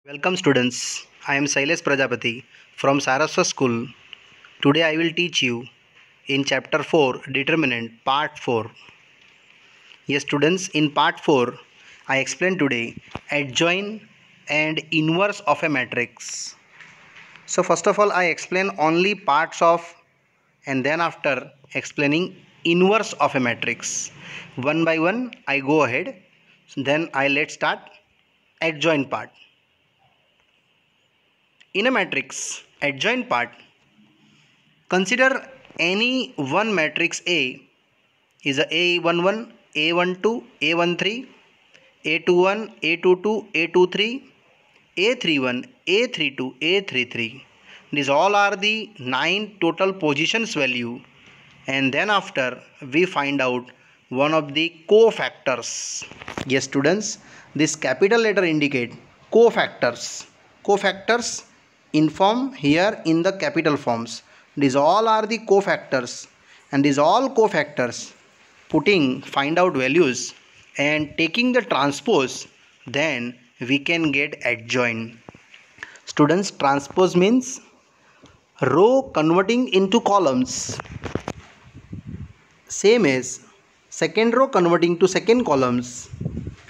Welcome students. I am Sailesh Prajapati from Saraswat School. Today I will teach you in chapter 4 determinant part 4. Yes students, in part 4 I explain today adjoint and inverse of a matrix. So first of all I explain only parts of and then after explaining inverse of a matrix. One by one I go ahead. Then let's start adjoint part. In a matrix, adjoint part, consider any one matrix A is a A11, A12, A13, A21, A22, A23, A31, A32, A33. These all are the 9 total positions value, and then after we find out one of the cofactors. Yes students, this capital letter indicate cofactors. Cofactors inform here in the capital forms. These all are the cofactors, and these all cofactors find out values and taking the transpose, then we can get adjoint. Students, transpose means row converting into columns, same as second row converting to second columns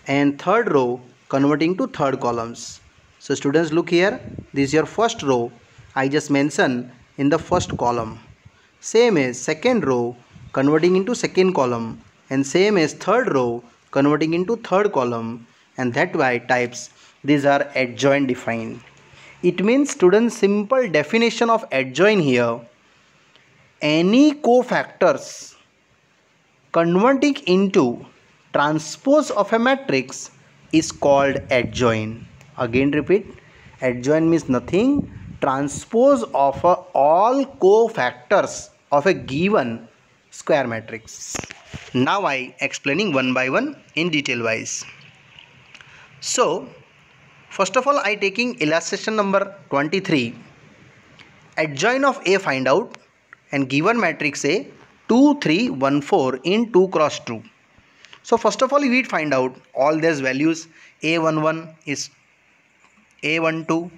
and third row converting to third columns. So students, look here, this is your first row, I just mentioned in the first column, same as second row converting into second column, and same as third row converting into third column, and that way types, these are adjoint defined. It means students, simple definition of adjoint here, any cofactors converting into transpose of a matrix is called adjoint. Again repeat, adjoint means nothing, transpose of all cofactors of a given square matrix. Now I explaining one by one in detail wise. So first of all I taking illustration number 23. Adjoint of A find out, and given matrix A 2, 3, 1, 4 in 2 cross 2. So first of all we find out all these values. A11 is A12,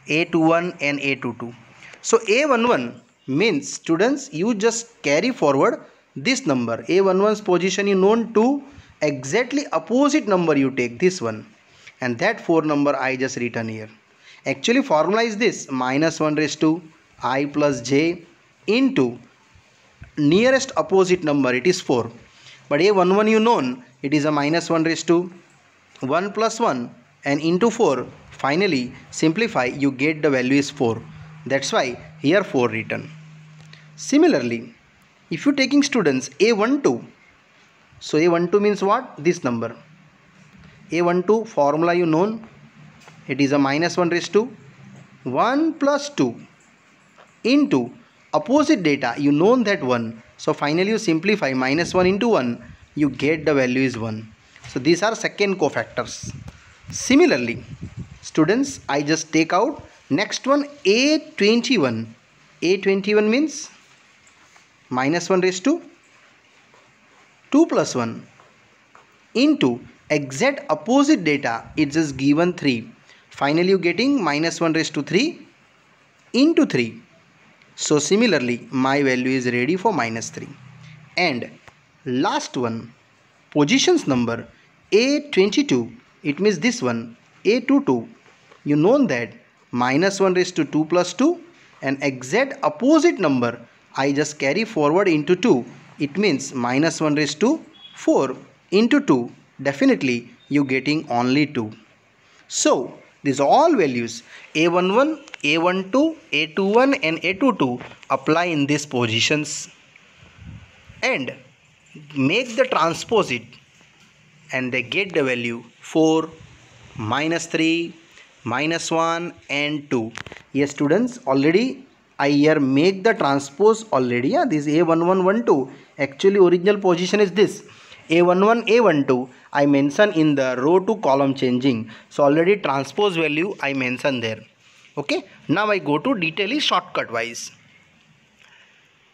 A21 and A22. So A11 means students, you just carry forward this number. A11's position you known to, exactly opposite number you take this one, and that 4 number I just written here. Actually formula is this, -1 raised to I plus j into nearest opposite number, it is 4. But A11 you known, it is a -1 raised to 1 plus 1 and into 4. Finally simplify, you get the value is 4. That's why here 4 written. Similarly, if you taking students A12, so A12 means what? This number. A12 formula you known, it is a -1 raised to 1 plus 2 into opposite data you known that 1. So finally you simplify, -1 into 1, you get the value is 1. So these are second cofactors. Similarly students, I just take out next one A21. A21 means -1 raised to 2 plus 1 into exact opposite data, it's just given 3. Finally you getting -1 raised to 3 into 3. So similarly my value is ready for -3. And last one, positions number A22, it means this one A22, you know that -1 raised to 2 plus 2 and exact opposite number I just carry forward into 2, it means -1 raised to 4 into 2, definitely you getting only 2. So these all values A11, A12, A21 and A22 apply in these positions and make the transpose it, and they get the value 4, -3, -1 and 2. Yes students, already I here make the transpose already. This A11, 12, actually original position is this. A11, A12 I mention in the row to column changing. So already transpose value I mentioned there. Okay, now I go to detail shortcut wise.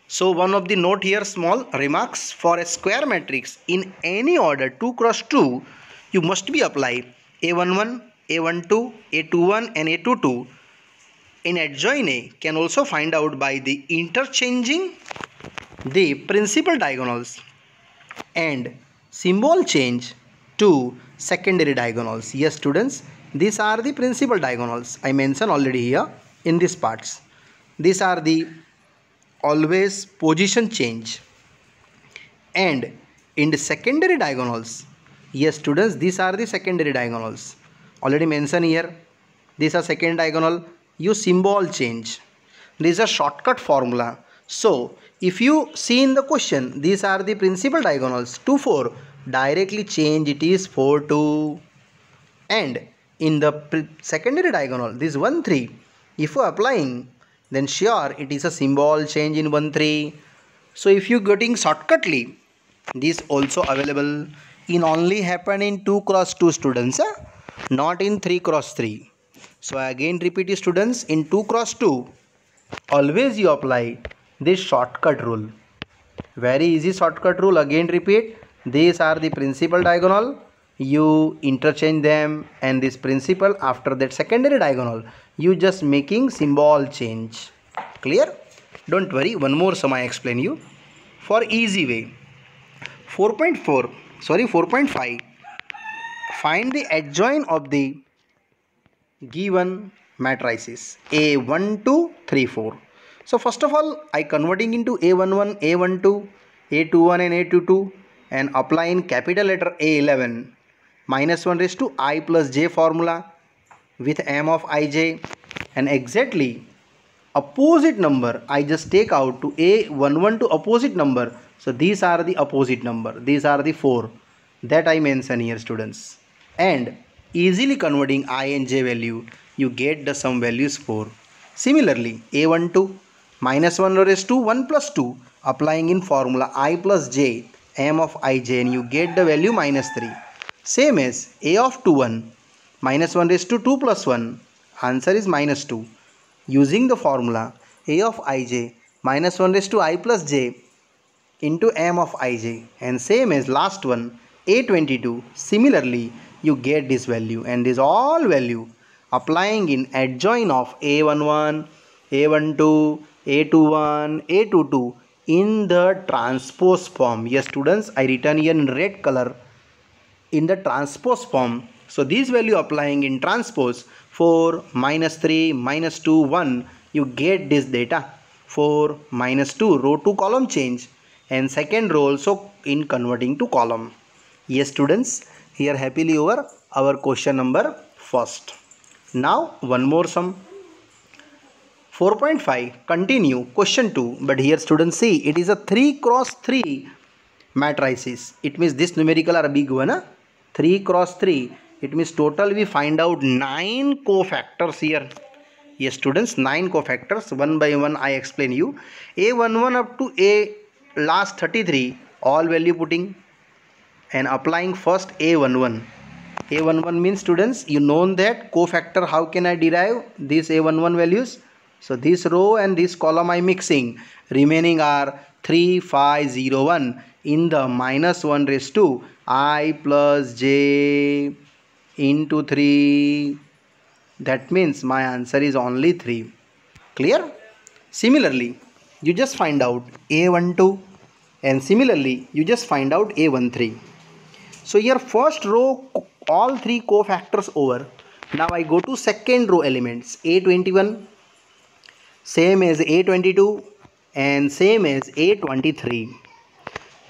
So one of the note here, small remarks, for a square matrix in any order 2 cross 2, you must be apply A11, A12, A21 and A22 in adjoin A can also find out by the interchanging the principal diagonals and symbol change to secondary diagonals. Yes students, these are the principal diagonals I mentioned already here in these parts. These are the always position change. And in the secondary diagonals, yes students, these are the secondary diagonals already mentioned here. These are second diagonal, use symbol change. This is a shortcut formula. So if you see in the question, these are the principal diagonals 2 4, directly change it is 4 2. And in the secondary diagonal, this 1 3, if you are applying, then sure it is a symbol change in 1 3. So if you getting shortcutly, this also available in only happen in 2 cross 2 students, not in 3 cross 3. So again repeat students, in 2 cross 2 always you apply this shortcut rule. Very easy shortcut rule. Again repeat, these are the principal diagonal, you interchange them, and this principal after that secondary diagonal you just making symbol change. Clear? Don't worry, one more sum I explain you for easy way. 4.5, find the adjoin of the given matrices A1 2 3 4. So first of all, I converting into A11, A12, A21 and A22 and applying capital letter A11 minus 1 raised to I plus j formula with m of ij, and exactly opposite number I just take out to A11 to opposite number. So these are the opposite number, these are the 4 that I mention here students, and easily converting I and j value you get the sum values 4. Similarly A12 minus 1 raised to 1 plus 2, applying in formula I plus j m of ij, and you get the value minus 3. Same as A of 21 minus 1 raised to 2 plus 1, answer is minus 2, using the formula A of ij minus 1 raised to I plus j into m of ij, and same as last one A22. Similarly you get this value, and this all value applying in adjoin of A11, A12, A21, A22 in the transpose form. Yes students, I written here in red color, in the transpose form. So this value applying in transpose 4 minus 3 minus 2 1, you get this data 4 minus 2 row to column change, and second row also in converting to column. Yes students, here happily over our question number first. Now one more sum. 4.5 continue question 2, but here students see it is a 3 cross 3 matrices. It means this numerical are a big one, 3 cross 3. It means total we find out 9 cofactors here. Yes students, 9 cofactors. One by one I explain you. A11 up to A last 33 all value putting and applying first A11. A11 means students, you know that cofactor, how can I derive these A11 values? So this row and this column I mixing, remaining are 3 5 0 1 in the minus 1 raised to I plus j into 3. That means my answer is only 3. Clear? Similarly you just find out A12, and similarly you just find out A13. So here first row all 3 cofactors over. Now I go to second row elements, A21 same as A22 and same as A23.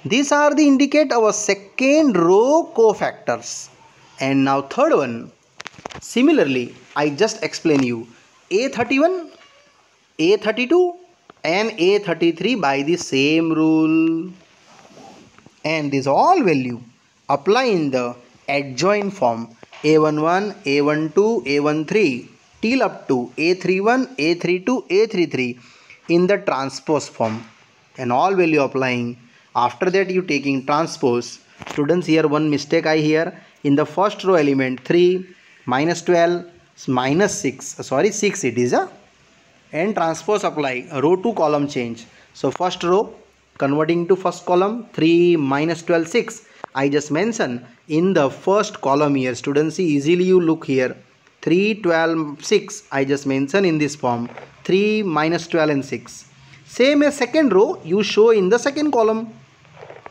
These are the indicate our second row cofactors. And now third one, similarly I just explain you A31, A32 and A33 by the same rule, and this all value apply in the adjoint form A11, A12, A13 till up to A31, A32, A33 in the transpose form, and all value applying. After that you taking transpose. Students, here one mistake I hear. In the first row element 3 minus 12 minus 6 it is and transpose apply row to column change. So first row converting to first column 3 minus 12 6, I just mentioned in the first column here. Students, see easily you look here. 3, 12, 6. I just mentioned in this form. 3 minus 12 and 6. Same as second row, you show in the second column.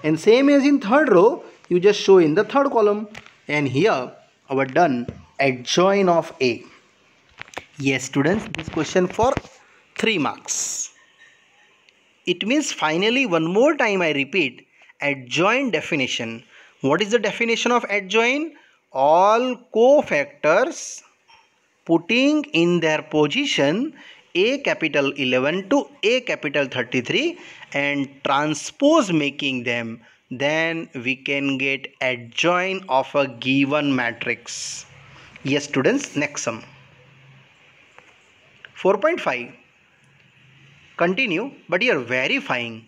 And same as in third row, you just show in the third column. And here, our done adjoin of A. Yes, students, this question for 3 marks. It means finally one more time I repeat, adjoin definition. What is the definition of adjoin? All cofactors putting in their position A capital 11 to A capital 33 and transpose making them, then we can get adjoin of a given matrix. Yes, students, next sum. 4.5. Continue, but you are verifying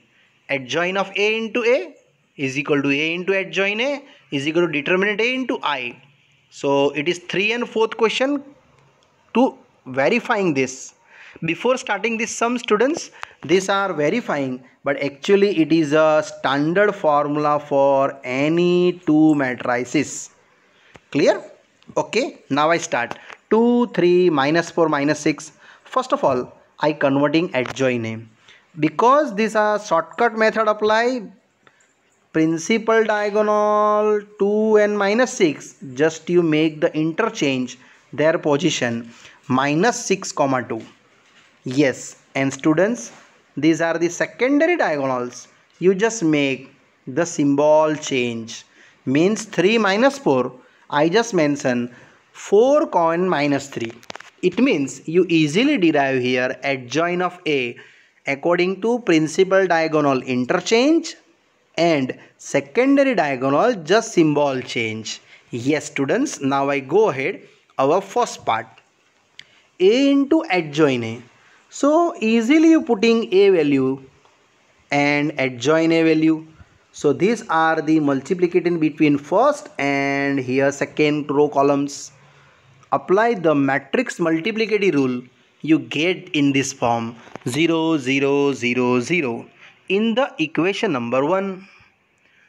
adjoin of A into A is equal to A into adjoin A is equal to determinant A into I. So it is 3 and 4th question to verifying this. Before starting this sum, students, these are verifying, but actually it is a standard formula for any two matrices. Clear? Okay, now I start. 2, 3, minus 4, minus 6. First of all, I converting adjoin A. Because this is shortcut method apply, principal diagonal 2 and minus 6, just you make the interchange their position minus 6 comma 2. Yes, and students, these are the secondary diagonals. You just make the symbol change. Means 3 minus 4, I just mentioned 4 coin minus 3. It means you easily derive here adjoin of A according to principal diagonal interchange and secondary diagonal just symbol change. Yes, students, now I go ahead our first part. A into adjoin A. So easily you putting A value and adjoin A value. So these are the multiplicating between first and here second row columns. Apply the matrix multiplicative rule, you get in this form 0, 0, 0, 0 in the equation number 1.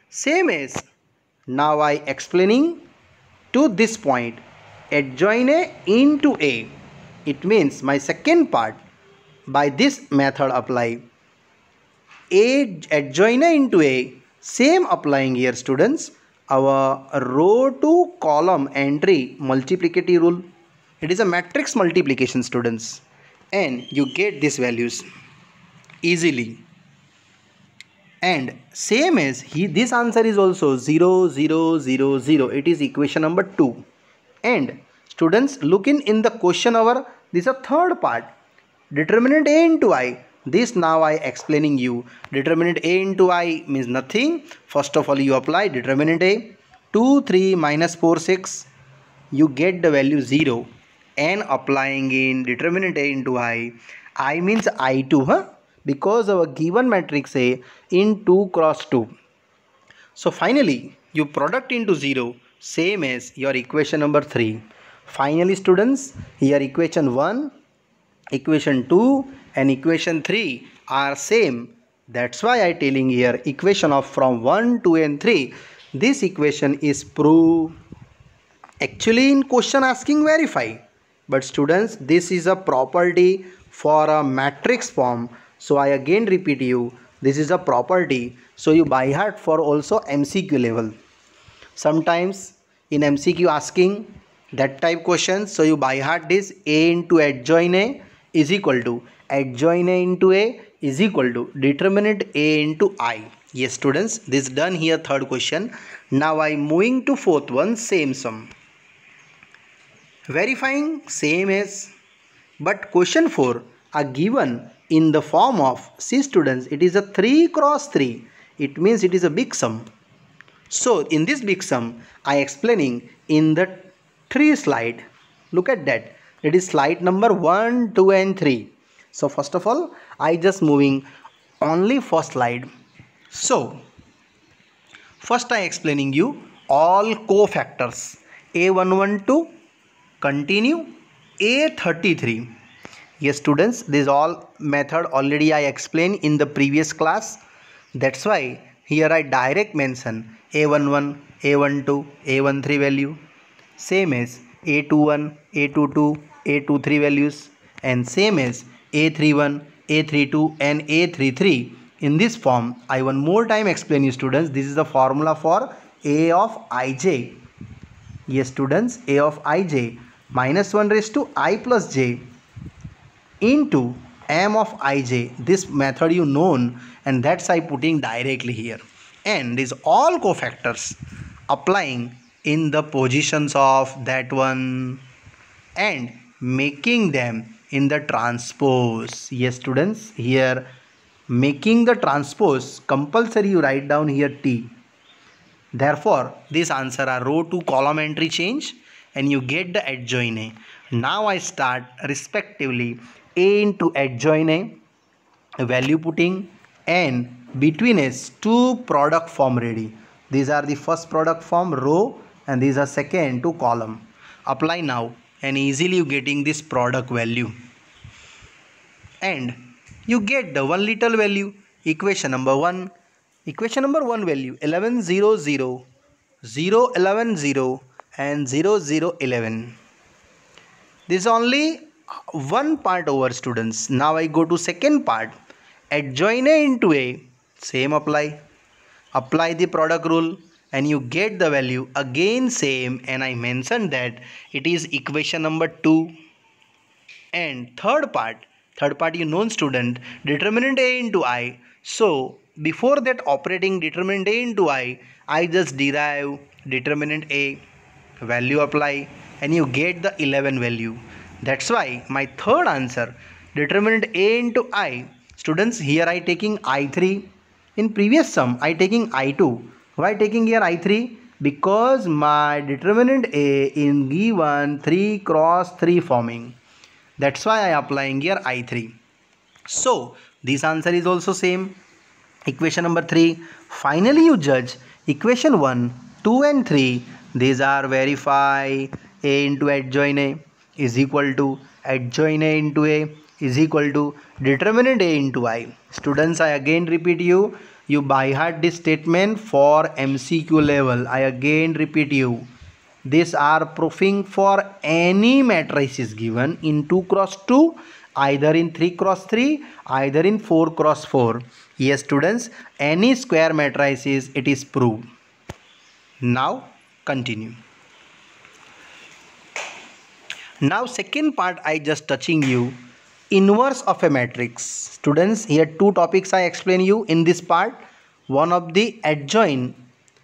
Same as now I explaining to this point adjoin A into A. It means my second part by this method apply. A adjoin A into A, same applying here, students. Our row to column entry multiplicative rule. It is a matrix multiplication, students, and you get these values easily. And same as this answer is also 0, 0, 0, 0. It is equation number 2. And students, looking in the question our, this is a third part. Determinant A into I. This now I explaining you. Determinant A into I means nothing. First of all, you apply determinant A. 2, 3, minus 4, 6. You get the value 0. And applying in determinant A into I. I means I2. Because our given matrix A in 2 cross 2. So finally, you product into 0. Same as your equation number 3. Finally, students, here equation 1, equation 2 and equation 3 are same. That's why I telling here equation of from 1, 2 and 3. This equation is proved. Actually in question asking verify. But students, this is a property for a matrix form. So I again repeat you, this is a property. So you by heart for also MCQ level. Sometimes in MCQ asking that type questions. So you by heart this A into adjoin A is equal to adjoin A into A is equal to determinant A into I. Yes, students, this done here third question. Now I moving to fourth one, same sum. Verifying same as, but question 4 are given in the form of, see students, it is a 3 cross 3. It means it is a big sum. So in this big sum, I explaining in the 3 slide. Look at that. It is slide number 1, 2 and 3. So first of all, I just moving only first slide. So first I explaining you all cofactors. A112 continue A33. Yes, students, this all method already I explained in the previous class. That's why here I direct mention A11, A12, A13 value, same as A21, A22, A23 values, and same as A31, A32 and A33. In this form, I one more time explain you students, this is the formula for A of ij. Yes students, A of ij minus 1 raised to I plus j into m of ij. This method you known, and that's I putting directly here. And these all cofactors applying in the positions of that one and making them in the transpose. Yes students, here making the transpose compulsory you write down here T. Therefore this answer are row to column entry change and you get the adjoint A. Now I start respectively A into adjoint A, value putting, and between is two product form ready. These are the first product form row and these are second to column. Apply now and easily you getting this product value. And you get the one little value, equation number 1. Equation number 1 value 11 0 0, 0 11 0 and 0 0 11. This is only one part over students. Now I go to second part. Adjoint A into A. Same apply. Apply the product rule and you get the value again same, and I mentioned that it is equation number 2. And third part you known student, determinant A into I. So before that operating determinant A into I just derive determinant A, value apply, and you get the 11 value. That's why my third answer determinant A into I. Students, here I taking I3. In previous sum I taking I2. Why taking here I3? Because my determinant A in given 3 cross 3 forming. That's why I applying here I3. So this answer is also same. Equation number 3. Finally you judge equation 1, 2 and 3. These are verify. A into adjoint A is equal to adjoint A into A is equal to determinant A into I. Students, I again repeat you by heart this statement for MCQ level. I again repeat you. These are proving for any matrices given in 2 cross 2, either in 3 cross 3, either in 4 cross 4. Yes students, any square matrices it is proved. Now continue. Now second part I just touching you, inverse of a matrix. Students, here two topics I explain you in this part. One of the adjoint,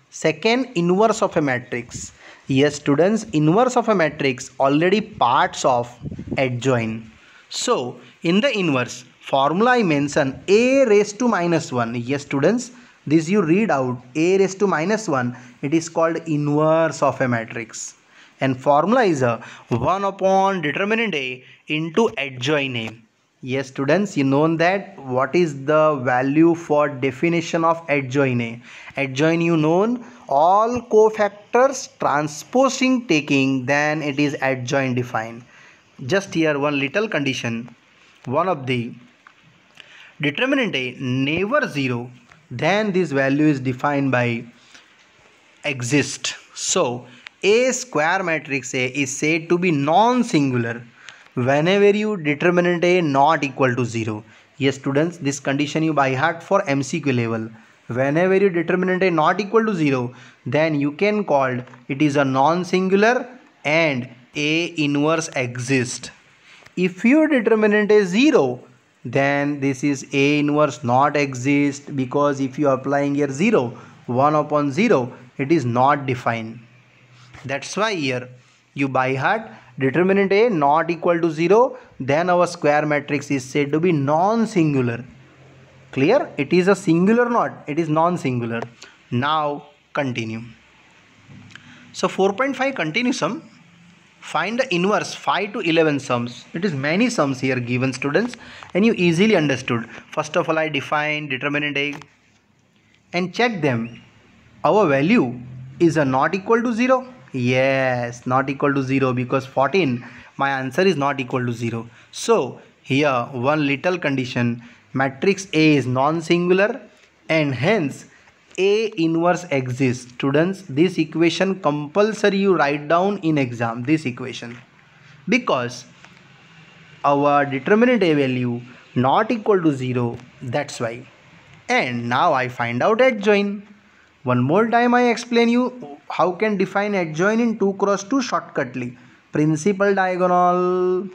second inverse of a matrix. Yes students, inverse of a matrix already parts of adjoint. So in the inverse formula I mention A raised to minus 1. Yes students, this you read out A raised to minus 1. It is called inverse of a matrix. And formula is a 1 upon determinant A into adjoint A. Yes students, you know that what is the value for definition of adjoint A. Adjoint you known, all cofactors transposing taking, then it is adjoint defined. Just here one little condition, one of the determinant A never 0, then this value is defined by exist. So A square matrix A is said to be non-singular whenever you determinant A not equal to 0. Yes students, this condition you by heart for MCQ level. Whenever you determinant A not equal to 0, then you can call it is a non-singular and A inverse exist. If your determinant is 0, then this is A inverse not exist, because if you are applying here 0, 1 upon 0, it is not defined. That's why here you by heart determinant A not equal to 0, then our square matrix is said to be non-singular. Clear? It is a singular not, it is non-singular. Now continue. So 4.5 continue sum. Find the inverse 5 to 11 sums. It is many sums here given students, and you easily understood. First of all I define determinant A and check them. Our value is a not equal to 0. Yes, not equal to 0, because 14 my answer is not equal to 0. So here one little condition, matrix A is non-singular and hence A inverse exists. Students, this equation compulsory you write down in exam, this equation, because our determinant A value not equal to 0, that's why. And now I find out adjoint. One more time I explain you how can define adjoint in 2 cross 2 shortcutly. Principal diagonal,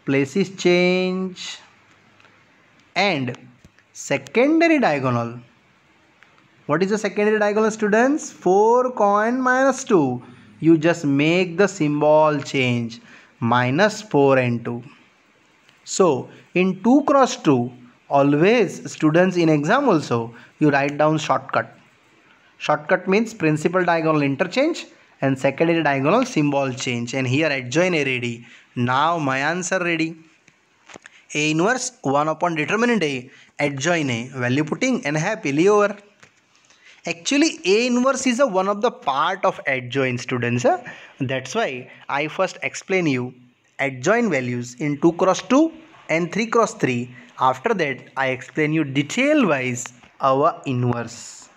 places change, and secondary diagonal. What is the secondary diagonal, students? 4 coin minus 2. You just make the symbol change, minus 4 and 2. So in 2 cross 2, always students in exam also, you write down shortcut. Shortcut means principal diagonal interchange and secondary diagonal symbol change. And here adjoint A ready. Now my answer ready. A inverse 1 upon determinant A, adjoint A, value putting and happily over. Actually A inverse is a one of the part of adjoint, students. That's why I first explain you adjoint values in 2 cross 2 and 3 cross 3. After that I explain you detail wise our inverse.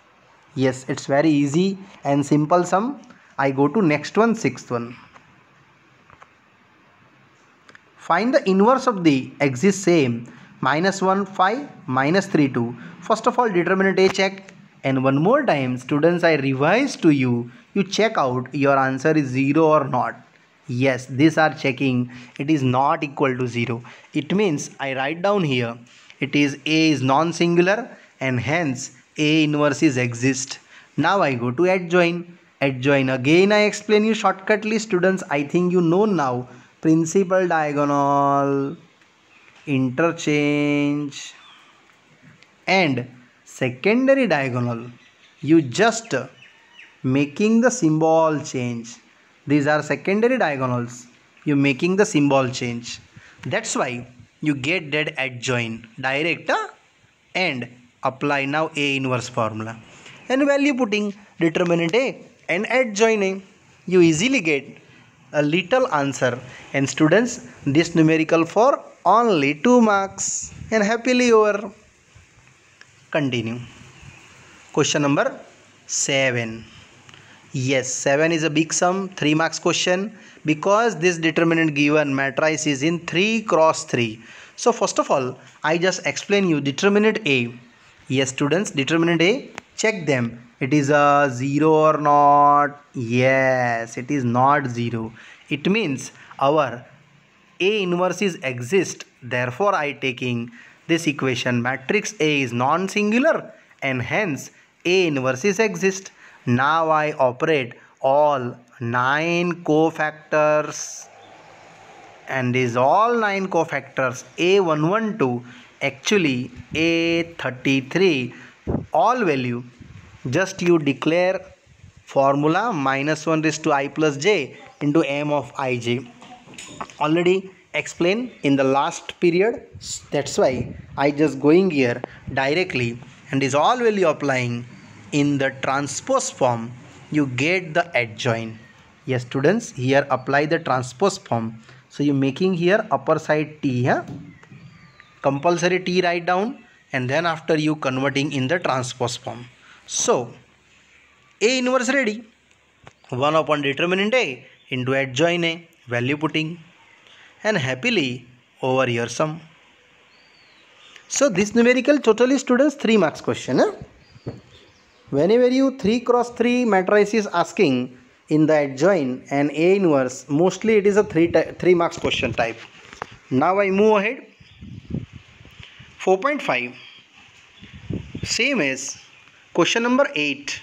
Yes, it's very easy and simple sum. I go to next one, sixth one. Find the inverse of the exists same, minus 1 5 minus 3 2. First of all determinant A check, and one more time students I revise to you, you check out your answer is 0 or not. Yes, these are checking, it is not equal to 0. It means I write down here, it is A is non-singular and hence A inverse is exist. Now I go to adjoint. Adjoint again I explain you shortcutly, students. I think you know now. Principal diagonal, interchange, and secondary diagonal. You just making the symbol change. These are secondary diagonals. You making the symbol change. That's why you get that adjoint direct and apply now A inverse formula. And value putting determinant A and adjoint A. You easily get a little answer. And students, this numerical for only 2 marks and happily over. Continue. Question number 7. Yes, 7 is a big sum, 3 marks question, because this determinant given matrix is in 3 cross 3. So first of all, I just explain you determinant A. Yes, students, determinant A, check them. It is a 0 or not? Yes, it is not 0. It means our A inverse is exist. Therefore, I taking this equation matrix A is non-singular and hence A inverse is exist. Now I operate all 9 cofactors, and these all 9 cofactors A112 actually A33 all value. Just you declare formula minus 1 raised to I plus j into m of ij. Already explained in the last period. That's why I just going here directly and is all value applying in the transpose form. You get the adjoint. Yes, students, here apply the transpose form. So you making here upper side t, compulsory t write down, and then after you converting in the transpose form. So A inverse ready. 1 upon determinant A into adjoint A, value putting, and happily over your sum. So this numerical totally, students, 3 marks question. Whenever you 3 cross 3 matrix is asking in the adjoint and A inverse, mostly it is a 3 marks question type. Now I move ahead. 4.5, same as question number 8.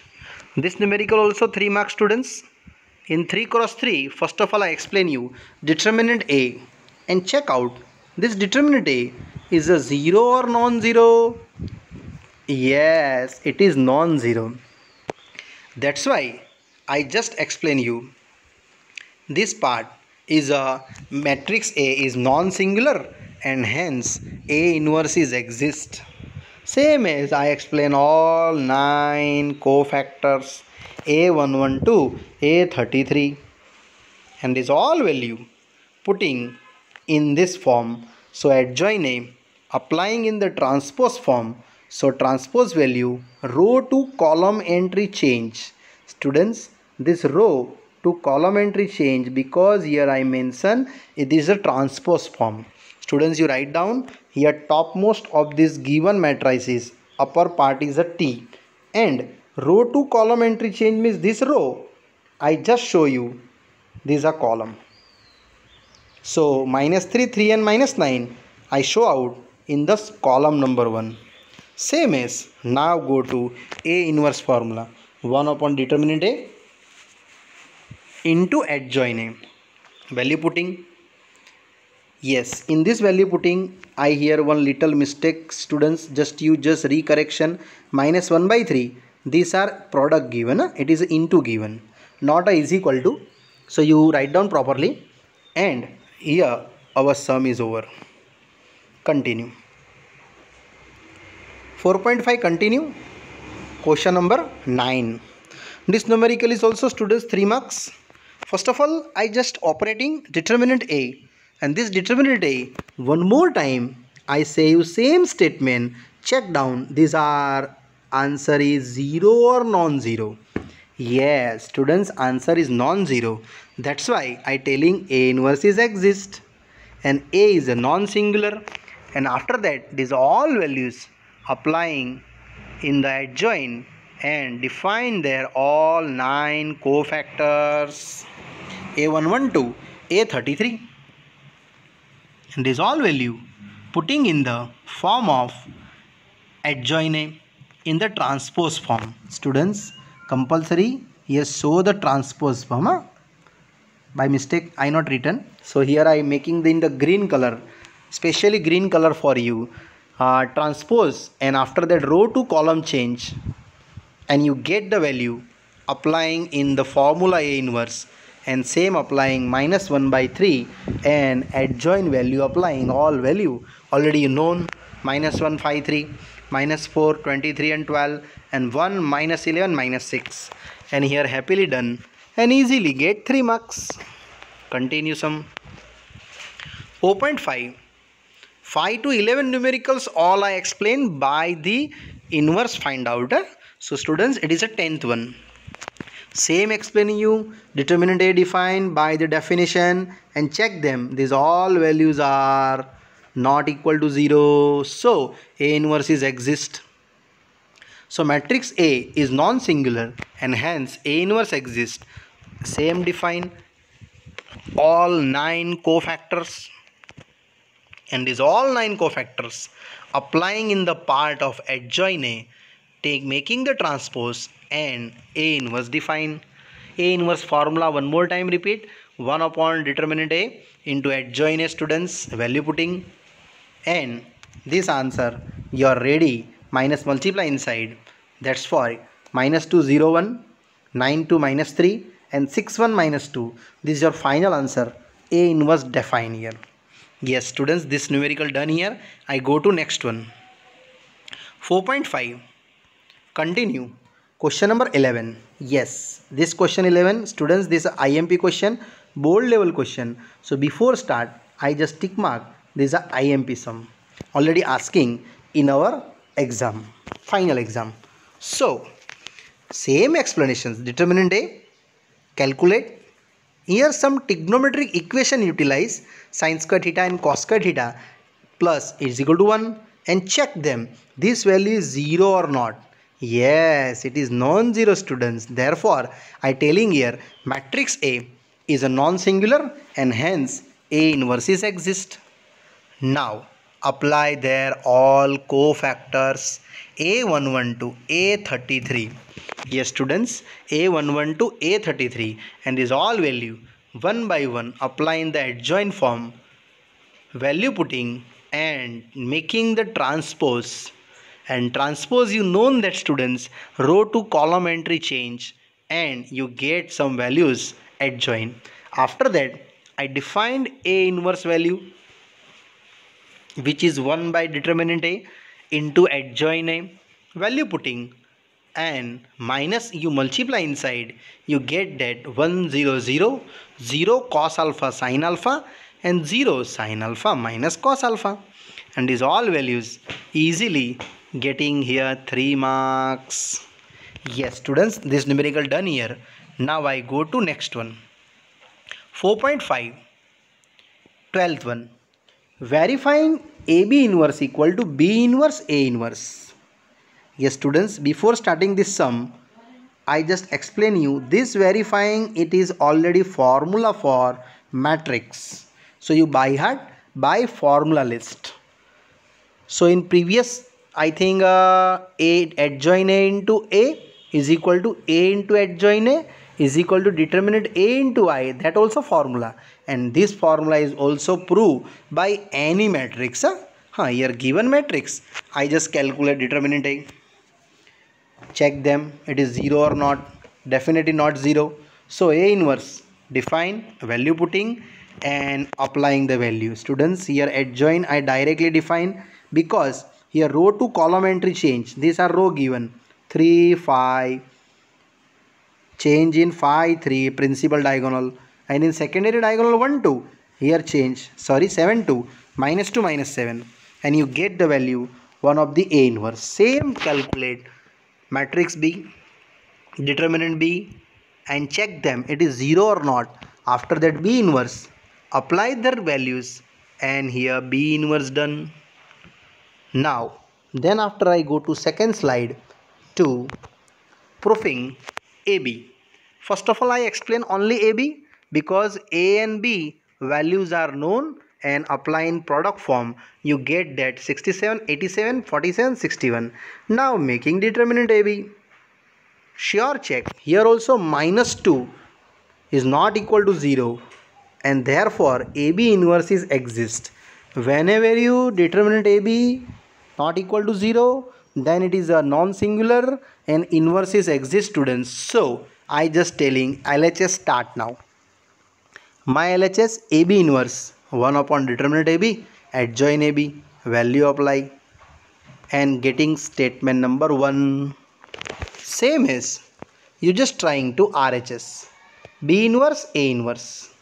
This numerical also 3 marks, students. In 3 cross 3, first of all I explain you determinant A and check out this determinant A is a 0 or non-zero. Yes, it is non-zero. That's why I just explain you this part is a matrix A is non-singular and hence A inverse is exist. Same as I explain all 9 cofactors A112, A33, and is all value putting in this form. So adjoint A applying in the transpose form. So transpose value, row to column entry change. Students, this row to column entry change, because here I mention it is a transpose form. Students, you write down here topmost of this given matrices, upper part is a T, and row to column entry change means this row I just show you, this is a column. So -3, 3 and -9 I show out in this column number 1. Same as now go to A inverse formula, 1 upon determinant A into adjoint A. Value putting. Yes, in this value putting I hear one little mistake, students. Just recorrection. -1/3. These are product given. It is into given, not a is equal to. So you write down properly, and here our sum is over. Continue. 4.5 continue. Question number 9. This numerical is also, students, 3 marks. First of all, I just operating determinant A, and this determinant A, one more time I say you same statement, check down these are answer is 0 or non-zero. Yes, students, answer is non-zero. That's why I telling A inverse is exist, and A is a non-singular, and after that these all values applying in the adjoint and define their all 9 cofactors A112, A33, and this all value putting in the form of adjoint A in the transpose form. Students, compulsory yes, show the transpose form. By mistake I not written, so here I am making in the green color, specially green color for you. Transpose, and after that row to column change, and you get the value applying in the formula A inverse, and same applying -1/3 and adjoint value applying all value already known, -1 5 3, -4 23 and 12, and 1 -11 -6, and here happily done and easily get 3 marks. Continue some. 4.5. 5 to 11 numericals all I explained by the inverse find out. So students, it is a 10th one. Same explaining you determinant A defined by the definition, and check them. These all values are not equal to 0. So A inverse is exist. So matrix A is non-singular, and hence A inverse exists. Same define all 9 cofactors, and these all 9 cofactors applying in the part of adjoint A, making the transpose, and A inverse define. A inverse formula one more time repeat, 1 upon determinant A into adjoint A, students, value putting, and this answer you are ready minus multiply inside. That's for -2 0 1, 9 2 -3, and 6 1 -2. This is your final answer. A inverse define here. Yes, students, this numerical done here. I go to next one. 4.5. Continue. Question number 11. Yes, this question 11, students, this is a IMP question, board level question. So before start, I just tick mark. This is a IMP sum, already asking in our exam, final exam. So same explanations. Determinant A, calculate. Here some trigonometric equation utilize, sin square theta and cos square theta plus is equal to 1, and check them. This value is 0 or not. Yes, it is non-zero, students. Therefore, I telling here matrix A is a non-singular, and hence A inverse is exist. Now apply their all cofactors A11 to A33. Yes, students, A11 to A33, and this all value one by one apply in the adjoint form, value putting, and making the transpose. And transpose, you know that, students, row to column entry change, and you get some values adjoint. After that, I defined A inverse value, which is 1 by determinant A into adjoint A, value putting, and minus you multiply inside, you get that 1 0 0, 0 cos alpha sin alpha, and 0 sin alpha minus cos alpha, and these all values easily getting here 3 marks. Yes students, this numerical done here. Now I go to next one. 4.5, 12th one. Verifying AB inverse equal to B inverse A inverse. Yes students, before starting this sum, I just explain you this verifying, it is already formula for matrix. So you by heart by formula list. So in previous, I think A adjoin A into A is equal to A into adjoin A is equal to determinant A into I. That also formula, and this formula is also proved by any matrix. Here given matrix, I just calculate determinant A. Check them, it is 0 or not. Definitely not 0. So A inverse, define, value putting and applying the value. Students, here adjoin I directly define, because here row to column entry change. These are row given 3 5, change in 5 3 principal diagonal, and in secondary diagonal 1 2, here change, sorry 7 2, minus 2 minus 7, and you get the value 1 of the A inverse. Same calculate matrix B, determinant B, and check them it is 0 or not. After that B inverse, apply their values, and here B inverse done. Now then after I go to second slide to proving AB. First of all, I explain only AB because A and B values are known, and apply in product form you get that 67, 87, 47, 61. Now making determinant AB. Sure check, here also minus 2 is not equal to 0, and therefore AB inverse is exist. Whenever you determinant AB not equal to 0, then it is a non-singular and inverse is exist students. So I just telling LHS start now. My LHS AB inverse 1 upon determinant AB, adjoin AB, value apply, and getting statement number 1. Same as you just trying to RHS B inverse A inverse.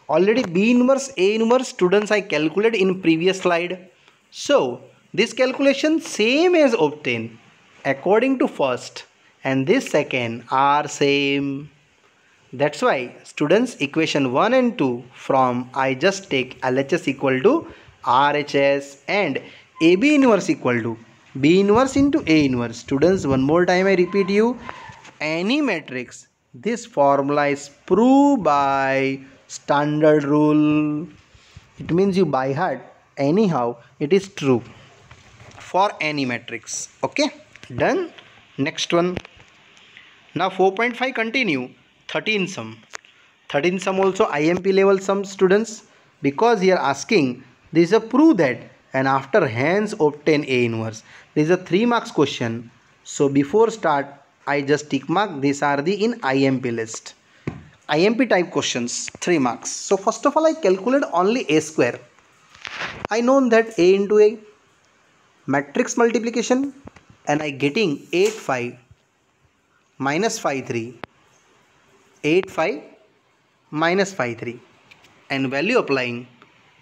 Already B inverse A inverse students I calculated in previous slide. So this calculation same as obtained according to first, and this second are same. That's why students equation 1 and 2 from I just take LHS equal to RHS and AB inverse equal to B inverse into A inverse. Students, one more time I repeat you, any matrix, this formula is proved by standard rule. It means you by heart, anyhow it is true for any matrix. Okay, done. Next one. Now 4.5 continue. 13 sum. 13 sum also IMP level sum students, because here asking this is a prove that and after hence obtain A inverse. This is a 3 marks question. So before start I just tick mark, these are the in IMP list. IMP type questions 3 marks. So first of all I calculate only A square. I know that A into A matrix multiplication, and I getting 8 5 minus 5 3, 8 5 minus 5 3, and value applying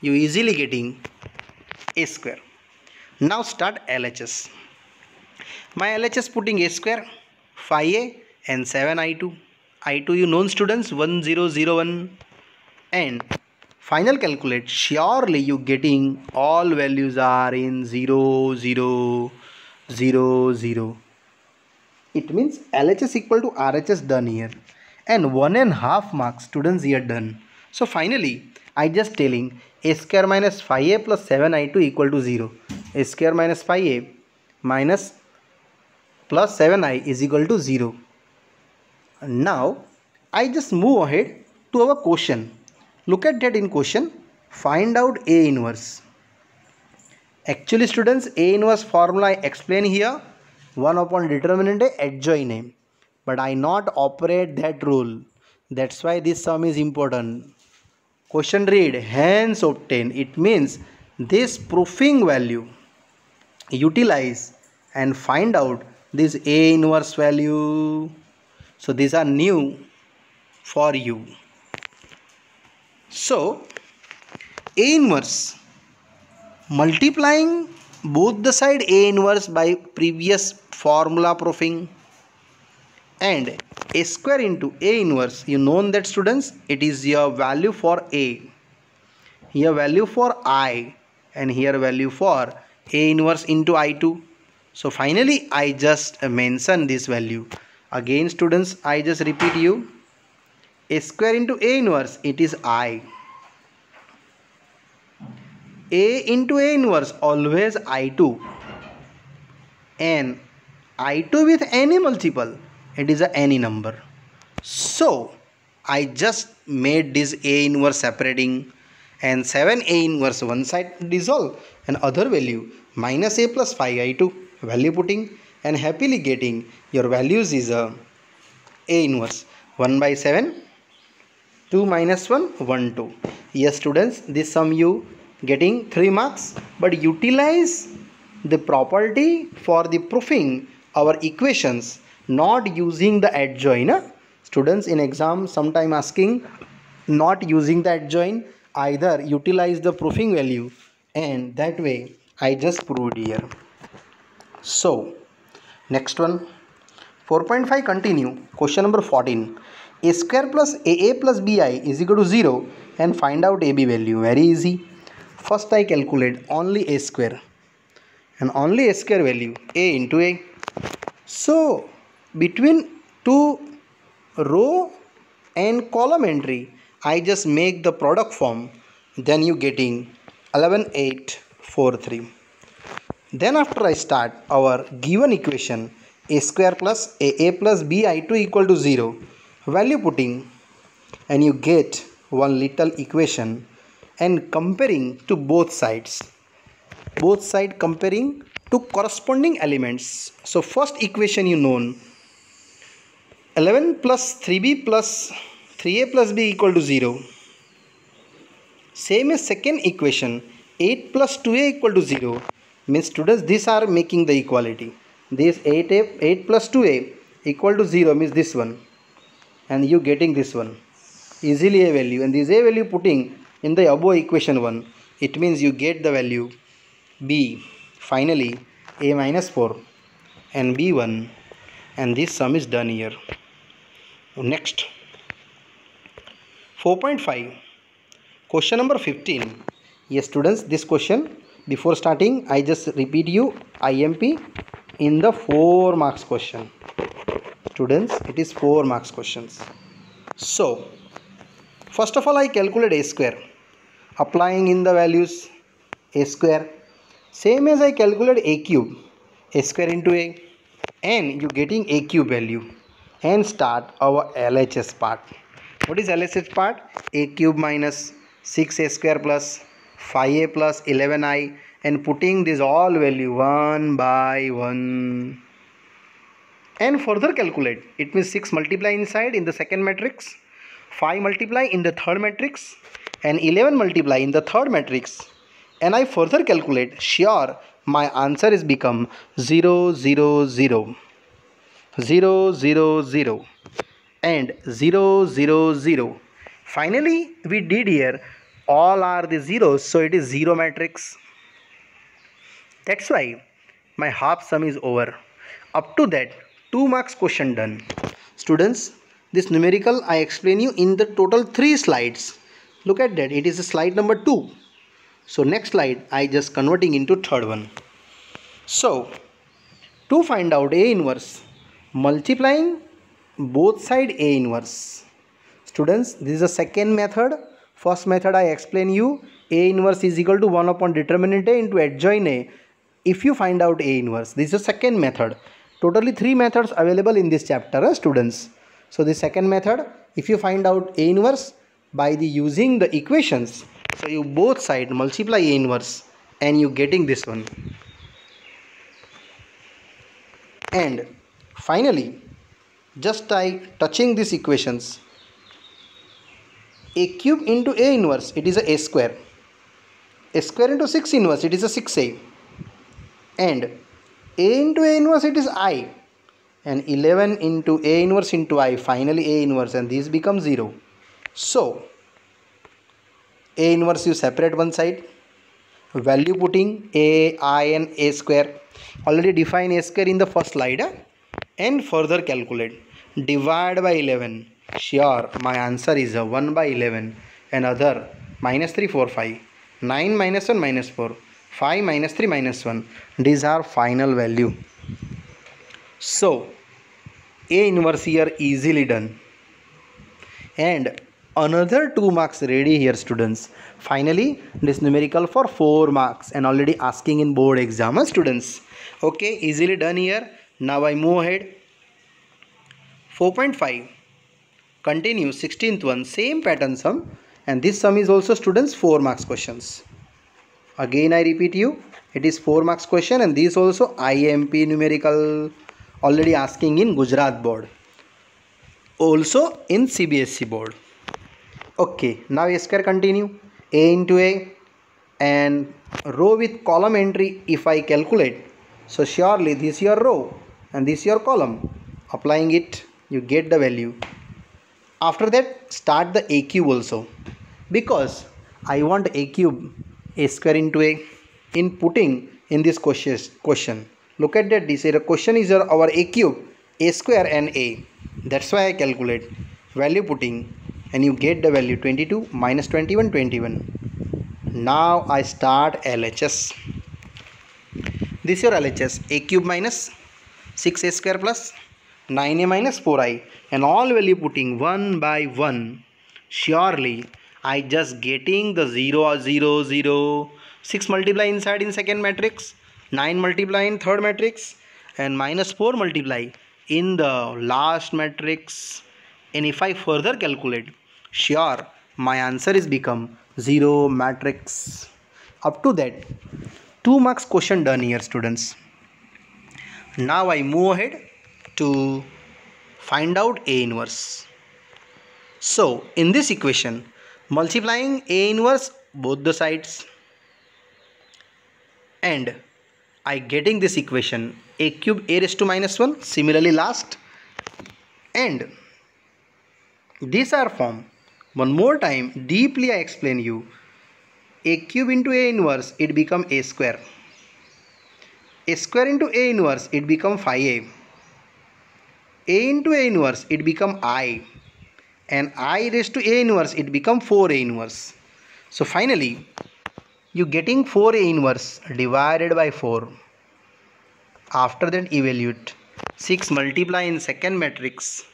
you easily getting A square. Now start LHS. My LHS putting A square 5A and 7I2. I2 you known students 1001, and final calculate, surely you getting all values are in 0 0 0 0. It means LHS equal to RHS done here, and 1.5 marks students here done. So finally I just telling A square minus 5A plus 7I2 equal to 0. A square minus 5A minus plus 7I is equal to 0. Now I just move ahead to our question. Look at that in question. Find out A inverse. Actually students, A inverse formula I explain here, 1 upon determinant A adjoin A, but I not operate that rule. That's why this sum is important. Question read hence obtain. It means this proving value utilize and find out this A inverse value. So these are new for you. So A inverse multiplying both the side A inverse by previous formula proofing, and A square into A inverse, you know that students, it is your value for A, here value for I, and here value for A inverse into I2. So finally I just mention this value. Again students, I just repeat you, A square into A inverse, it is I. A into A inverse, always I2. And I2 with any multiple, it is a any number. So I just made this A inverse separating, and 7A inverse one side dissolve, and other value minus A plus 5I2 value putting, and happily getting your values is A inverse 1 by 7, 2 minus 1, 1, 2. Yes students, this sum you getting 3 marks, but utilize the property for the proofing our equations, not using the adjoint. Students in exam sometime asking not using the adjoint, either utilize the proofing value, and that way I just proved here. So next one, 4.5 continue. Question number 14. A square plus AA plus BI is equal to 0 and find out AB value. Very easy. First I calculate only A square, and only A square value A into A. So between two row and column entry, I just make the product form, then you getting 11, 8, 4, 3. Then after I start our given equation, A square plus AA plus BI2 equal to 0, value putting, and you get one little equation, and comparing to both sides. Both side comparing to corresponding elements. So first equation you known, 11 plus 3b plus 3a plus b equal to 0. Same as second equation, 8 plus 2a equal to 0. Means students, these are making the equality. This 8 plus 2a equal to 0 means this one, and you getting this one easily a value, and this a value putting in the above equation 1, it means you get the value b. Finally a minus 4 and b1, and this sum is done here. Next 4.5 question number 15. Yes students, this question before starting I just repeat you IMP in the 4 marks question. Students, it is 4 marks questions. So first of all I calculate A square, applying in the values A square, same as I calculate A cube, A square into A, and you getting A cube value, and start our LHS part. What is LHS part? A cube minus 6A square plus 5A plus 11I, and putting this all value one by one, and further calculate. It means 6 multiply inside in the second matrix, 5 multiply in the third matrix, and 11 multiply in the third matrix, and I further calculate. Sure, my answer is become 0, 0, 0, 0, 0, 0, and 0, 0, 0. Finally we did here all are the zeros, so it is 0 matrix. That's why my half sum is over. Up to that 2 marks question done. Students, this numerical I explain you in the total 3 slides. Look at that, it is slide number 2. So next slide I just converting into third one. So to find out A inverse, multiplying both side A inverse. Students, this is the second method. First method I explain you, A inverse is equal to 1 upon determinant A into adjoint A if you find out A inverse. This is the second method. Totally 3 methods available in this chapter, students. So the second method, if you find out A inverse by the using the equations, so you both side multiply A inverse and you getting this one. And finally, just by touching these equations, A cube into A inverse, it is a square. A square into 6 inverse, it is a 6A. And A into A inverse, it is I. And 11 into A inverse into I, finally A inverse, and these become 0. So A inverse you separate one side, value putting a, I and a square. Already define a square in the first slide, and further calculate. Divide by 11. Sure, my answer is 1 by 11. And other minus 3, 4, 5. 9 minus 1 minus 4. 5 minus 3 minus 1. These are final value. So A inverse here easily done. And another 2 marks ready here, students. Finally, this numerical for 4 marks and already asking in board exam, students. Okay, easily done here. Now I move ahead. 4.5. Continue 16th one, same pattern sum, and this sum is also, students, 4 marks questions. Again I repeat you, it is 4 marks question, and this also IMP numerical, already asking in Gujarat board, also in CBSE board. Okay, now A square continue. A into A, and row with column entry if I calculate, so surely this your row and this your column. Applying it, you get the value. After that, start the A cube also, because I want A cube, A square into A, in putting in this question. Look at that, this question is our A cube, A square and A. That's why I calculate value putting, and you get the value 22 minus 21, 21. Now I start LHS. This is your LHS. A cube minus 6A square plus 9A minus 4I, and all value putting 1 by 1. Surely I just getting the 0, 0, 0. 6 multiply inside in second matrix, 9 multiply in third matrix, and minus 4 multiply in the last matrix. And if I further calculate, sure, my answer is become 0 matrix. Up to that, 2 marks question done here, students. Now I move ahead to find out A inverse. So in this equation, multiplying A inverse both the sides, and I getting this equation A cube A raised to minus 1, similarly last, and these are form. One more time deeply I explain you. A cube into A inverse, it become A square. A square into A inverse, it become 5A. A into A inverse, it become I, and I raised to A inverse, it become 4A inverse. So finally you getting 4A inverse divided by 4. After that, evaluate. 6 multiply in second matrix,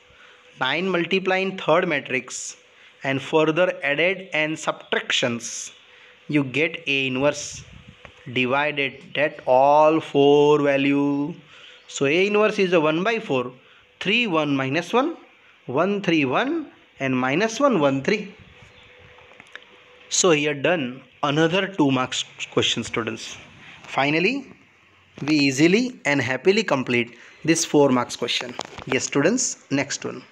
9 multiply in third matrix, and further added and subtractions, you get A inverse divided that all 4 value. So A inverse is a 1 by 4. 3, 1 minus 1, 1, 3, 1, and minus 1, 1, 3. So here done another 2 marks question, students. Finally, we easily and happily complete this 4 marks question. Yes, students, next one.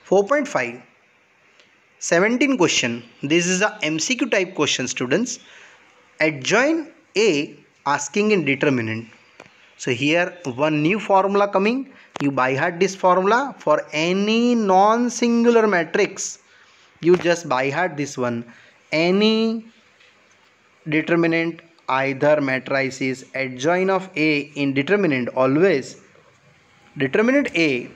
4.5. 17 question. This is a MCQ type question, students. Adjoin A asking in determinant. So here one new formula coming. You by heart this formula for any non-singular matrix. You just by heart this one. Any determinant, either matrices, adjoint of A in determinant, always determinant A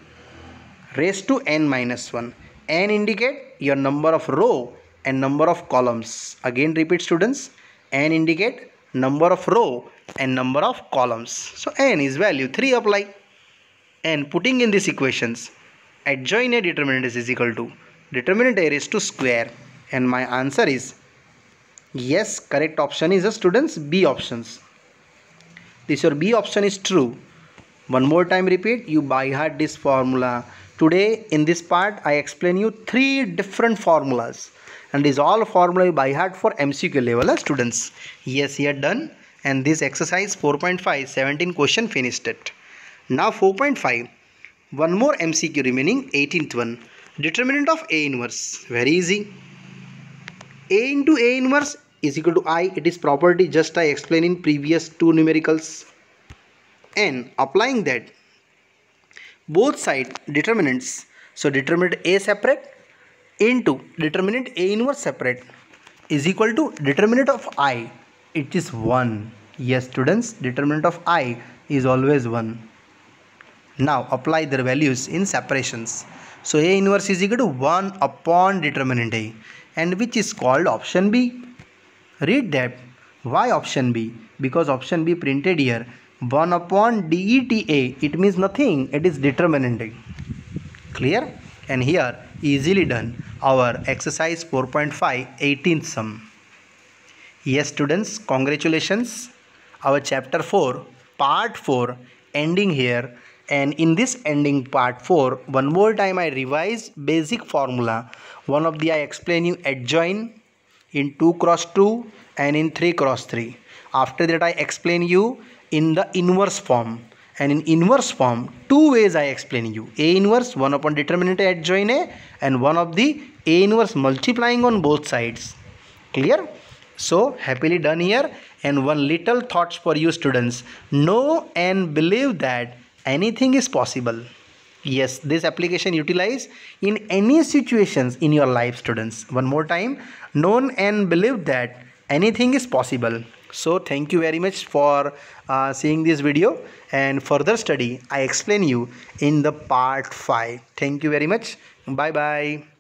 raised to n minus 1. N indicate your number of row and number of columns. Again repeat, students. N indicate number of row and number of columns. So n is value 3 apply. And putting in these equations, adjoint A determinant is equal to determinant A raised to square, and my answer is yes. Correct option is, students, B options. This your B option is true. One more time repeat, you by heart this formula. Today in this part I explain you 3 different formulas, and these all formula you by heart for MCQ level, students. Yes, here done. And this exercise 4.5 17 question finished it. Now 4.5, one more MCQ remaining, 18th one. Determinant of A inverse, very easy. A into A inverse is equal to I. It is property just I explained in previous 2 numericals. And applying that, both side determinants. So determinant A separate into determinant A inverse separate. is equal to determinant of I. It is 1. Yes students, determinant of I is always 1. Now apply their values in separations. So A inverse is equal to 1 upon determinant A, and which is called option B. Read that. Why option B? Because option B printed here 1 upon DETA. It means nothing. It is determinant A. Clear? And here easily done. Our exercise 4.5 18th sum. Yes students, congratulations. Our chapter 4 part 4 ending here. And in this ending part 4, one more time I revise basic formula. One of the I explain you adjoin in 2 cross 2 and in 3 cross 3. After that I explain you in the inverse form. And in inverse form, 2 ways I explain you. A inverse 1 upon determinant A adjoin A, and one of the A inverse multiplying on both sides. Clear? So happily done here. And one little thoughts for you students. Know and believe that anything is possible. Yes, this application utilize in any situations in your life students. One more time, know and believe that anything is possible. So thank you very much for seeing this video, and further study I explain you in the part 5. Thank you very much. Bye bye.